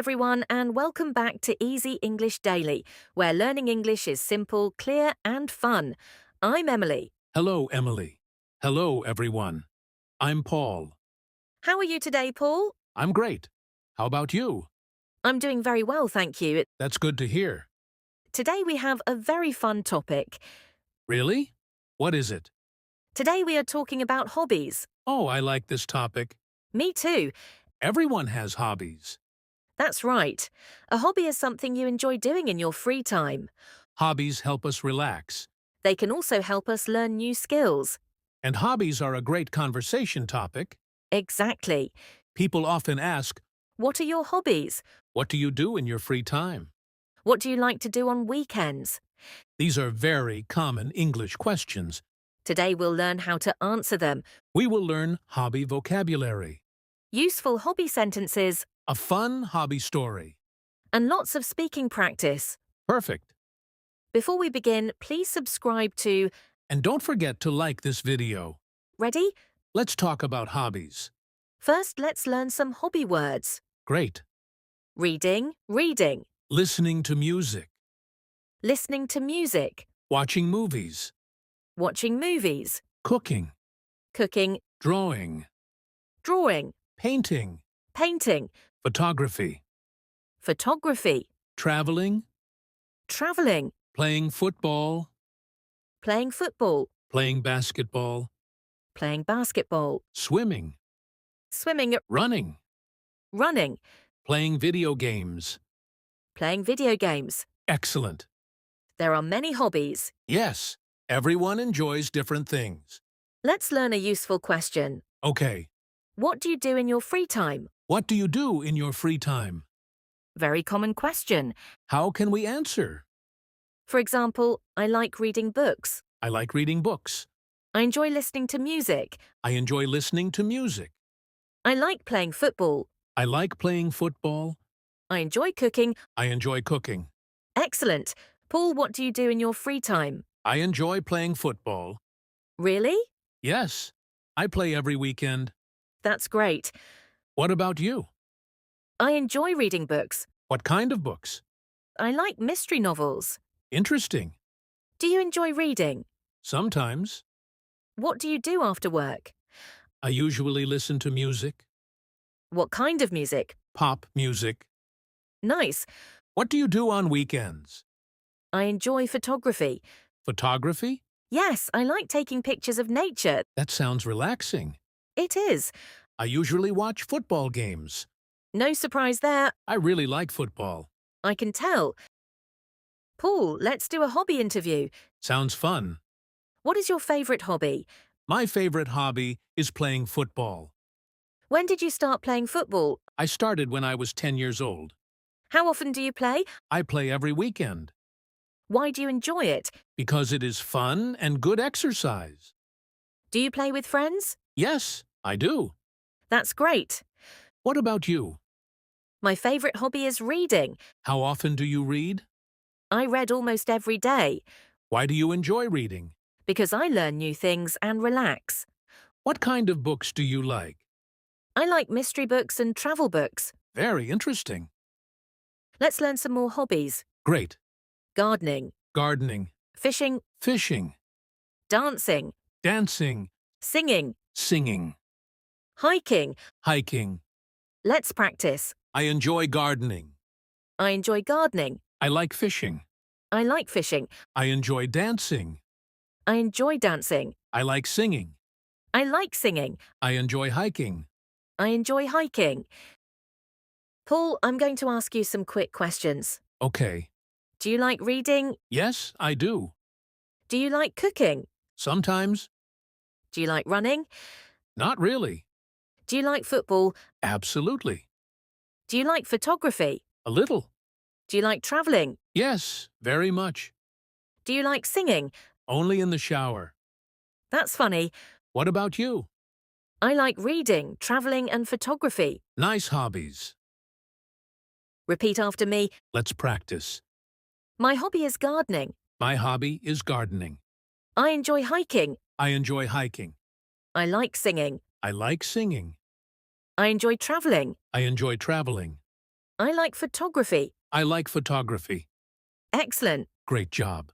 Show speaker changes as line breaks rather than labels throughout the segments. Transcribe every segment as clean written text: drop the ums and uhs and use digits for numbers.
everyone, and welcome back to Easy English Daily, where learning English is simple, clear, and fun. I'm Emily.
Hello, Emily. Hello, everyone. I'm Paul.
How are you today, Paul?
I'm great. How about you?
I'm doing very well, thank you.
That's good to hear.
Today we have a very fun topic.
Really? What is it?
Today we are talking about hobbies.
Oh, I like this topic.
Me too.
Everyone has hobbies.
That's right. A hobby is something you enjoy doing in your free time.
Hobbies help us relax.
They can also help us learn new skills.
And hobbies are a great conversation topic.
Exactly.
People often ask,
What are your hobbies?
what do you do in your free time?
What do you like to do on weekends?
These are very common English questions.
Today we'll learn how to answer them.
We will learn hobby vocabulary,
Useful hobby sentences,
a fun hobby story.
and lots of speaking practice.
Perfect.
Before we begin, please subscribe to
And don't forget to like this video.
Ready?
Let's talk about hobbies.
First, let's learn some hobby words.
Great.
Reading, reading.
Listening to music,
Listening to music.
watching movies,
Watching movies.
cooking,
Cooking,
drawing,
drawing.
painting,
Painting.
photography,
Photography.
traveling,
Traveling.
playing football,
Playing football.
playing basketball,
Playing basketball.
swimming,
Swimming,
running,
running.
playing video games.
Playing video games.
Excellent.
There are many hobbies.
Yes, everyone enjoys different things.
Let's learn a useful question.
Okay,
What do you do in your free time?
what do you do in your free time?
Very common question.
How can we answer?
For example, I like reading books.
I like reading books.
I enjoy listening to music.
I enjoy listening to music.
I like playing football.
I like playing football.
I enjoy cooking.
I enjoy cooking.
Excellent. Paul, what do you do in your free time?
I enjoy playing football.
Really?
Yes, I play every weekend.
That's great.
What about you?
I enjoy reading books.
What kind of books?
I like mystery novels.
Interesting.
Do you enjoy reading?
Sometimes.
What do you do after work?
I usually listen to music,
What kind of music?
pop music.
Nice.
What do you do on weekends?
I enjoy photography.
Photography?
Yes, I like taking pictures of nature.
That sounds relaxing.
It is.
I usually watch football games.
No surprise there.
I really like football.
I can tell. Paul, let's do a hobby interview.
Sounds fun.
What is your favorite hobby?
My favorite hobby is playing football.
When did you start playing football?
I started when I was 10 years old.
How often do you play?
I play every weekend
Why do you enjoy it?
because it is fun and good exercise.
Do you play with friends?
Yes, I do.
That's great.
What about you?
My favorite hobby is reading.
How often do you read?
I read almost every day
Why do you enjoy reading?
because I learn new things and relax.
What kind of books do you like?
I like mystery books and travel books.
Very interesting.
Let's learn some more hobbies.
Great.
Gardening,
Gardening,
fishing,
fishing,
dancing,
dancing,
singing,
singing,
hiking.
hiking.
Let's practice.
I enjoy gardening.
I enjoy gardening.
I like fishing.
I like fishing.
I enjoy dancing.
I enjoy dancing.
I like singing.
I like singing.
I enjoy hiking.
I enjoy hiking. Paul, I'm going to ask you some quick questions.
Okay.
Do you like reading?
Yes, I do.
Do you like cooking?
Sometimes.
Do you like running?
Not really.
Do you like football?
Absolutely.
Do you like photography?
A little.
Do you like traveling?
Yes, very much.
Do you like singing?
Only in the shower.
That's funny.
What about you?
I like reading, traveling, and photography.
Nice hobbies.
Repeat after me.
Let's practice.
My hobby is gardening.
My hobby is gardening.
I enjoy hiking.
I enjoy hiking.
I like singing.
I like singing.
I enjoy traveling.
I enjoy traveling.
I like photography.
I like photography.
Excellent.
Great job.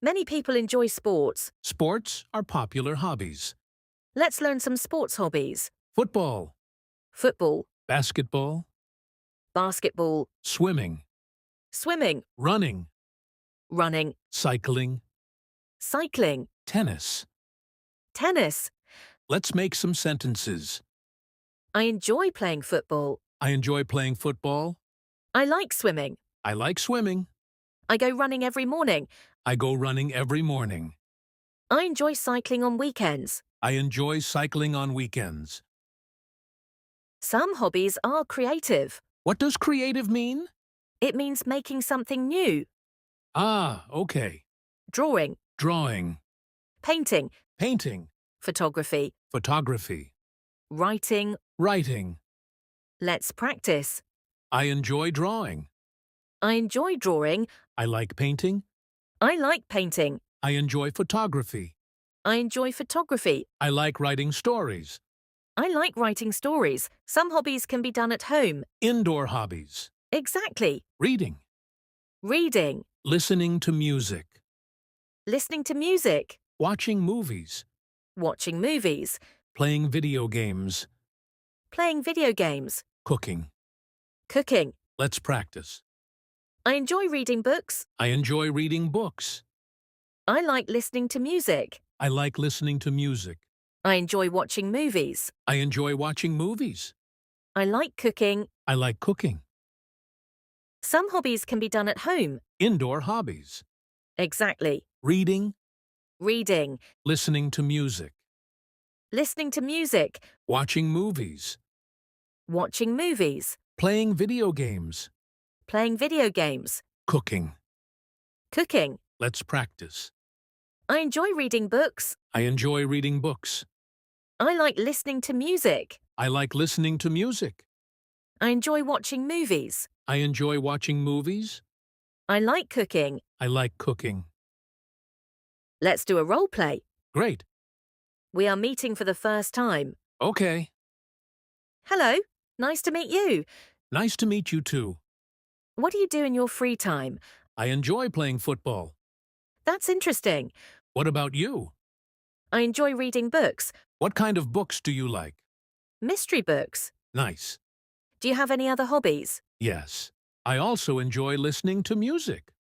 Many people enjoy sports.
Sports are popular hobbies.
Let's learn some sports hobbies.
Football,
Football,
basketball,
basketball,
swimming,
swimming,
running,
running,
cycling,
cycling,
tennis.
tennis.
Let's make some sentences.
I enjoy playing football.
I enjoy playing football.
I like swimming.
I like swimming.
I go running every morning.
I go running every morning.
I enjoy cycling on weekends.
I enjoy cycling on weekends.
Some hobbies are creative.
What does creative mean?
It means making something new.
Ah, okay.
Drawing,
Drawing,
painting,
painting,
photography,
photography,
writing.
writing.
Let's practice.
I enjoy drawing.
I enjoy drawing.
I like painting.
I like painting.
I enjoy photography.
I enjoy photography.
I like writing stories.
I like writing stories. Some hobbies can be done at home.
Indoor hobbies.
Exactly.
Reading.
Reading,
Listening to music.
listening to music,
Watching movies.
watching movies,
Playing video games.
playing video games,
Cooking.
cooking.
Let's practice.
I enjoy reading books.
I enjoy reading books.
I like listening to music.
I like listening to music.
I enjoy watching movies.
I enjoy watching movies.
I like cooking.
I like cooking.
Some hobbies can be done at home.
Indoor hobbies.
Exactly.
Reading.
Reading,
Listening to music.
listening to music,
Watching movies.
watching movies,
Playing video games.
playing video games,
Cooking.
cooking.
Let's practice.
I enjoy reading books.
I enjoy reading books.
I like listening to music.
I like listening to music.
I enjoy watching movies.
I enjoy watching movies.
I like cooking.
I like cooking.
Let's do a role play.
Great.
We are meeting for the first time.
Okay.
Hello, nice to meet you.
Nice to meet you too.
What do you do in your free time?
I enjoy playing football.
That's interesting.
What about you?
I enjoy reading books,
What kind of books do you like?
mystery books.
Nice.
Do you have any other hobbies?
Yes. I also enjoy listening to music.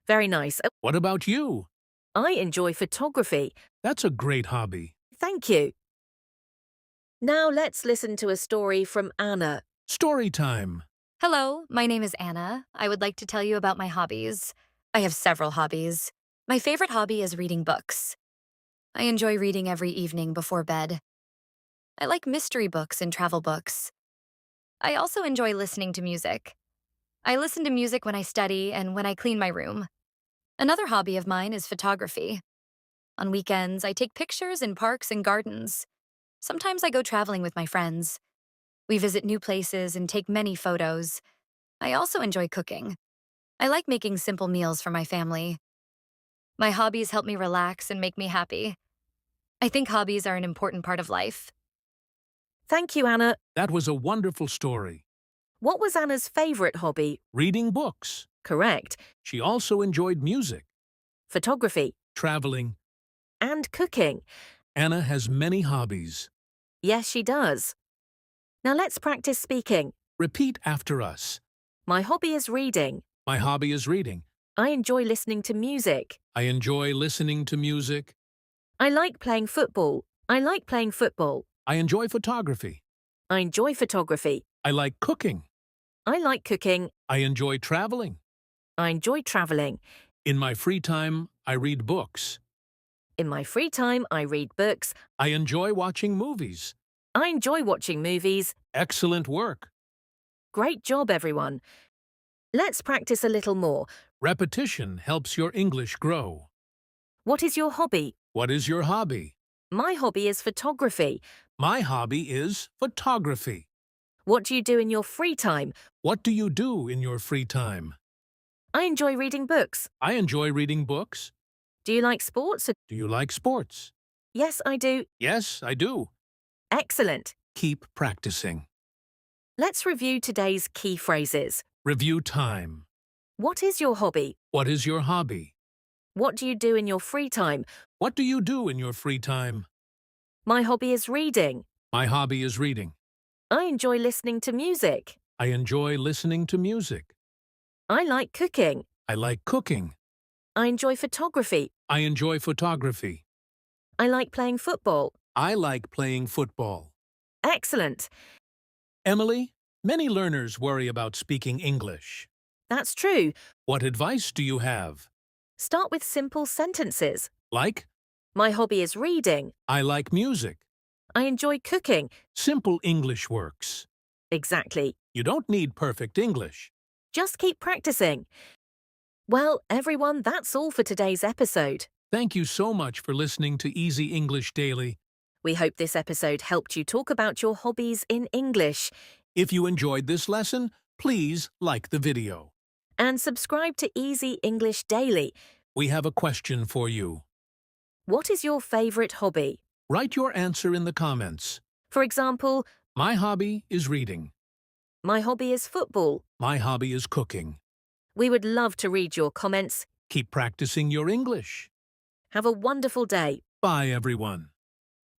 Very nice.
What about you?
I enjoy photography.
That's a great hobby.
Thank you. Now let's listen to a story from Anna.
Story time.
Hello, my name is Anna. I would like to tell you about my hobbies. I have several hobbies. My favorite hobby is reading books. I enjoy reading every evening before bed. I like mystery books and travel books. I also enjoy listening to music. I listen to music when I study and when I clean my room. Another hobby of mine is photography. On weekends, I take pictures in parks and gardens. Sometimes I go traveling with my friends. We visit new places and take many photos. I also enjoy cooking. I like making simple meals for my family. My hobbies help me relax and make me happy. I think hobbies are an important part of life.
Thank you, Anna.
That was a wonderful story.
What was Anna's favorite hobby?
Reading books.
Correct.
She also enjoyed music,
Photography
traveling.
and cooking.
Anna has many hobbies.
Yes, she does. Now let's practice speaking.
Repeat after us.
My hobby is reading.
My hobby is reading.
I enjoy listening to music.
I enjoy listening to music.
I like playing football. I like playing football.
I enjoy photography.
I enjoy photography.
I like cooking.
I like cooking.
I enjoy traveling.
I enjoy traveling.
In my free time, I read books.
In my free time, I read books.
I enjoy watching movies.
I enjoy watching movies.
Excellent work.
Great job, everyone. Let's practice a little more.
Repetition helps your English grow.
What is your hobby?
What is your hobby?
My hobby is photography.
My hobby is photography.
What do you do in your free time?
What do you do in your free time?
I enjoy reading books.
I enjoy reading books.
Do you like sports?
Do you like sports?
Yes, I do.
Yes, I do.
Excellent.
Keep practicing.
Let's review today's key phrases.
Review time.
What is your hobby?
What is your hobby?
What do you do in your free time?
What do you do in your free time?
My hobby is reading.
My hobby is reading.
I enjoy listening to music.
I enjoy listening to music.
I like cooking.
I like cooking.
I enjoy photography.
I enjoy photography.
I like playing football.
I like playing football.
Excellent.
Emily, many learners worry about speaking English.
That's true.
What advice do you have?
Start with simple sentences.
Like,
My hobby is reading.
I like music.
I enjoy cooking.
Simple English works.
Exactly.
You don't need perfect English.
Just keep practicing. Well, everyone, that's all for today's episode.
Thank you so much for listening to Easy English Daily.
We hope this episode helped you talk about your hobbies in English.
If you enjoyed this lesson, please like the video.
And subscribe to Easy English Daily.
We have a question for you.
What is your favorite hobby?
Write your answer in the comments.
For example,
My hobby is reading.
my hobby is football.
My hobby is cooking.
We would love to read your comments.
Keep practicing your English.
Have a wonderful day.
Bye, everyone.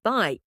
Bye.